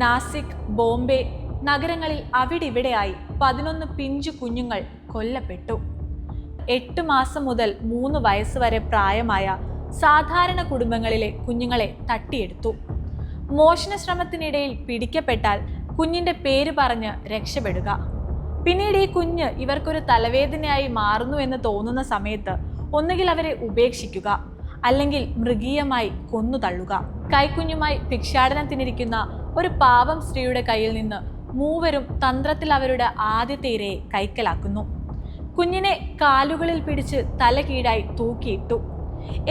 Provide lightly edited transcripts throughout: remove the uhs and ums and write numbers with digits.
നാസിക്, ബോംബെ നഗരങ്ങളിൽ അവിടിവിടെയായി 11 പിഞ്ചു കുഞ്ഞുങ്ങൾ കൊല്ലപ്പെട്ടു. 8 മാസം മുതൽ 3 വയസ്സ് വരെ പ്രായമായ സാധാരണ കുടുംബങ്ങളിലെ കുഞ്ഞുങ്ങളെ തട്ടിയെടുത്തു. മോഷണ ശ്രമത്തിനിടയിൽ പിടിക്കപ്പെട്ടാൽ കുഞ്ഞിന്റെ പേര് പറഞ്ഞ് രക്ഷപ്പെടുക. പിന്നീട് ഈ കുഞ്ഞ് ഇവർക്കൊരു തലവേദനയായി മാറുന്നു എന്ന് തോന്നുന്ന സമയത്ത് ഒന്നുകിൽ അവരെ ഉപേക്ഷിക്കുക, അല്ലെങ്കിൽ മൃഗീയമായി കൊന്നു തള്ളുക. കൈക്കുഞ്ഞുമായി ഭിക്ഷാടനത്തിനിരിക്കുന്ന ഒരു പാവം സ്ത്രീയുടെ കയ്യിൽ നിന്ന് മൂവരും തന്ത്രത്തിൽ അവരുടെ ആദ്യത്തെ ഇരയെ കൈക്കലാക്കുന്നു. കുഞ്ഞിനെ കാലുകളിൽ പിടിച്ച് തല കീഴായി തൂക്കിയിട്ടു.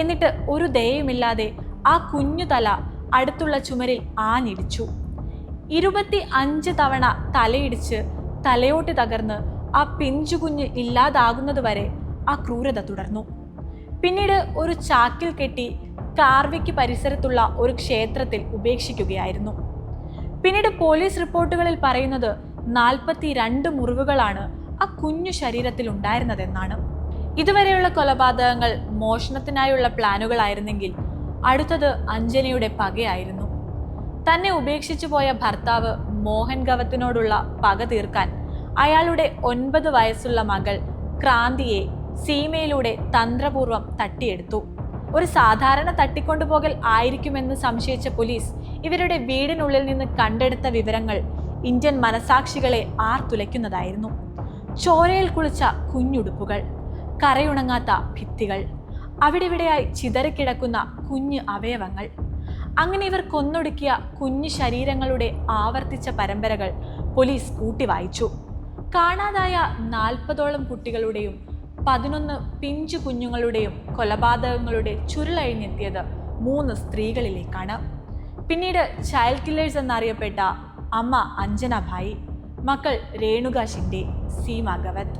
എന്നിട്ട് ഒരു ദയയുമില്ലാതെ ആ കുഞ്ഞു തല അടുത്തുള്ള ചുമരിൽ ആഞ്ഞിടിച്ചു. 25 തവണ തലയിടിച്ച് തലയോട്ടി തകർന്ന് ആ പിഞ്ചുകുഞ്ഞ് ഇല്ലാതാകുന്നതുവരെ ആ ക്രൂരത തുടർന്നു. പിന്നീട് ഒരു ചാക്കിൽ കെട്ടി കാർവിക്ക് പരിസരത്തുള്ള ഒരു ക്ഷേത്രത്തിൽ ഉപേക്ഷിക്കുകയായിരുന്നു. പിന്നീട് പോലീസ് റിപ്പോർട്ടുകളിൽ പറയുന്നത് 42 മുറിവുകളാണ് ആ കുഞ്ഞു ശരീരത്തിൽ ഉണ്ടായിരുന്നതെന്നാണ്. ഇതുവരെയുള്ള കൊലപാതകങ്ങൾ മോഷണത്തിനായുള്ള പ്ലാനുകളായിരുന്നെങ്കിൽ അടുത്തത് അഞ്ജനയുടെ പകയായിരുന്നു. തന്നെ ഉപേക്ഷിച്ചു പോയ ഭർത്താവ് മോഹൻ ഗവത്തിനോടുള്ള പക തീർക്കാൻ അയാളുടെ 9 വയസ്സുള്ള മകൾ ക്രാന്തിയെ സീമയിലൂടെ തന്ത്രപൂർവ്വം തട്ടിയെടുത്തു. ഒരു സാധാരണ തട്ടിക്കൊണ്ടുപോകൽ ആയിരിക്കുമെന്ന് സംശയിച്ച പോലീസ് ഇവരുടെ വീടിനുള്ളിൽ നിന്ന് കണ്ടെടുത്ത വിവരങ്ങൾ ഇന്ത്യൻ മനസാക്ഷികളെ ആർത്തുലയ്ക്കുന്നതായിരുന്നു. ചോരയിൽ കുളിച്ച കുഞ്ഞുടുപ്പുകൾ, കരയുണങ്ങാത്ത ഭിത്തികൾ, അവിടെവിടെയായി ചിതറിക്കിടക്കുന്ന കുഞ്ഞു അവയവങ്ങൾ. അങ്ങനെ ഇവർ കൊന്നൊടുക്കിയ കുഞ്ഞു ശരീരങ്ങളുടെ ആവർത്തിച്ച പരമ്പരകൾ പോലീസ് കൂട്ടിവായിച്ചു. കാണാതായ 40ഓളം കുട്ടികളുടെയും 11 പിഞ്ചു കുഞ്ഞുങ്ങളുടെയും കൊലപാതകങ്ങളുടെ ചുരുളഴിഞ്ഞെത്തിയത് 3 സ്ത്രീകളിലേക്കാണ്. പിന്നീട് ചൈൽഡ് കില്ലേഴ്സ് എന്നറിയപ്പെട്ട അമ്മ അഞ്ജന ഭായി, മക്കൾ രേണുക ഷിൻഡെ, സീമ ഗവത്.